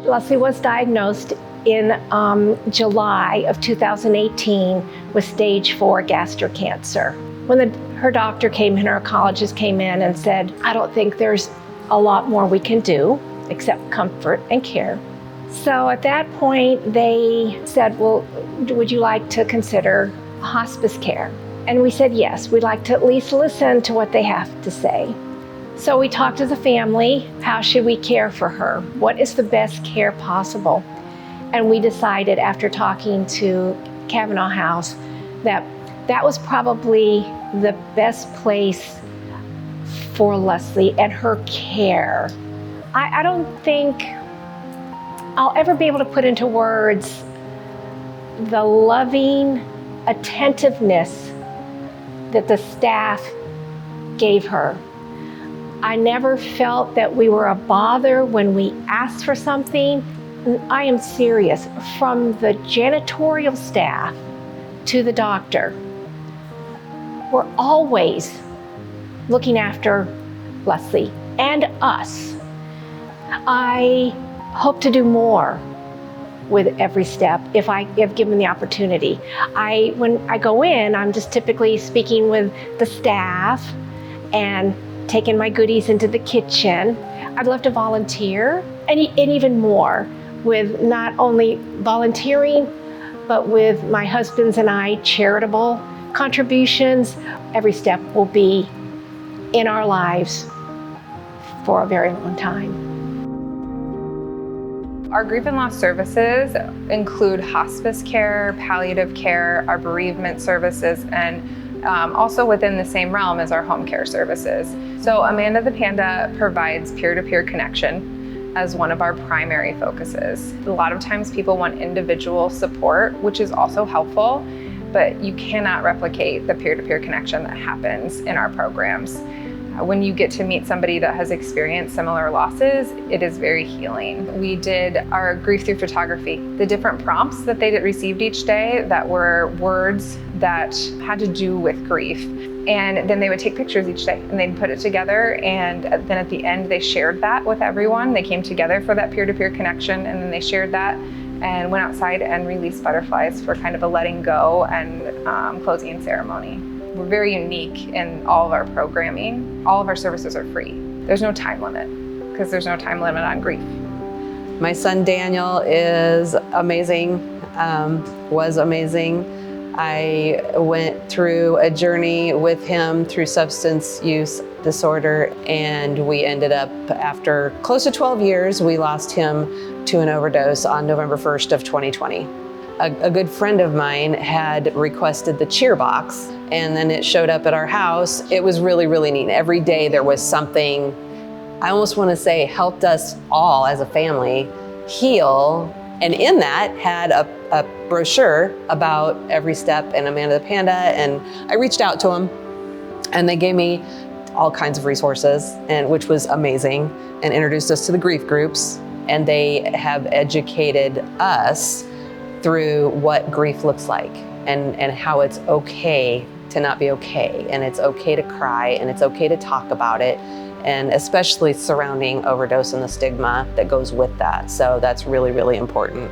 Leslie was diagnosed in July of 2018 with stage 4 gastric cancer. When her doctor came in, her oncologist came in and said, I don't think there's a lot more we can do except comfort and care. So at that point, they said, well, would you like to consider hospice care? And we said, yes, we'd like to at least listen to what they have to say. So we talked to the family, how should we care for her? What is the best care possible? And we decided after talking to Kavanaugh House that that was probably the best place for Leslie and her care. I don't think I'll ever be able to put into words the loving attentiveness that the staff gave her. I never felt that we were a bother when we asked for something. I am serious, from the janitorial staff to the doctor, we're always looking after Leslie and us. I hope to do more with EveryStep if given the opportunity. When I go in, I'm just typically speaking with the staff and taking my goodies into the kitchen. I'd love to volunteer and even more with not only volunteering, but with my husband's and I charitable contributions. EveryStep will be in our lives for a very long time. Our grief and loss services include hospice care, palliative care, our bereavement services, and also within the same realm as our home care services. So Amanda the Panda provides peer-to-peer connection as one of our primary focuses. A lot of times people want individual support, which is also helpful, but you cannot replicate the peer-to-peer connection that happens in our programs. When you get to meet somebody that has experienced similar losses, it is very healing. We did our grief through photography. The different prompts that they received each day that were words that had to do with grief. And then they would take pictures each day and they'd put it together, and then at the end they shared that with everyone. They came together for that peer-to-peer connection, and then they shared that and went outside and released butterflies for kind of a letting go and closing ceremony. We're very unique in all of our programming. All of our services are free. There's no time limit, because there's no time limit on grief. My son Daniel is amazing, was amazing. I went through a journey with him through substance use disorder, and we ended up, after close to 12 years, we lost him to an overdose on November 1st of 2020. A good friend of mine had requested the cheer box, and then it showed up at our house. It was really, really neat. Every day there was something, I almost want to say, helped us all as a family heal. And in that had a brochure about EveryStep and Amanda the Panda. And I reached out to them, and they gave me all kinds of resources, which was amazing, and introduced us to the grief groups. And they have educated us through what grief looks like and how it's okay to not be okay, and it's okay to cry, and it's okay to talk about it, and especially surrounding overdose and the stigma that goes with that. So that's really, really important.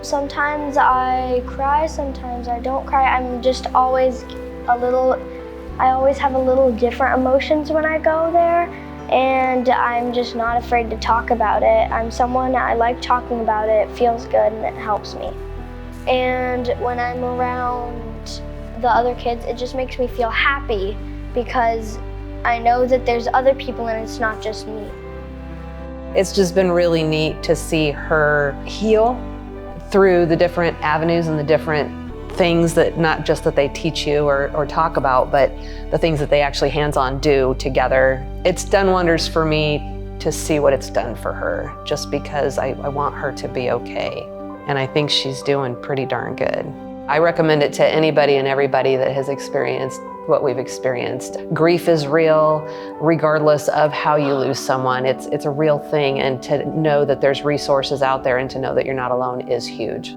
Sometimes I cry, sometimes I don't cry. I'm just always I always have a little different emotions when I go there, and I'm just not afraid to talk about it. I'm someone, I like talking about it. It feels good and it helps me. And when I'm around the other kids, it just makes me feel happy, because I know that there's other people and it's not just me. It's just been really neat to see her heal through the different avenues and the different things that, not just that they teach you or talk about, but the things that they actually hands-on do together. It's done wonders for me to see what it's done for her, just because I want her to be okay. And I think she's doing pretty darn good. I recommend it to anybody and everybody that has experienced what we've experienced. Grief is real, regardless of how you lose someone. It's a real thing, and to know that there's resources out there and to know that you're not alone is huge.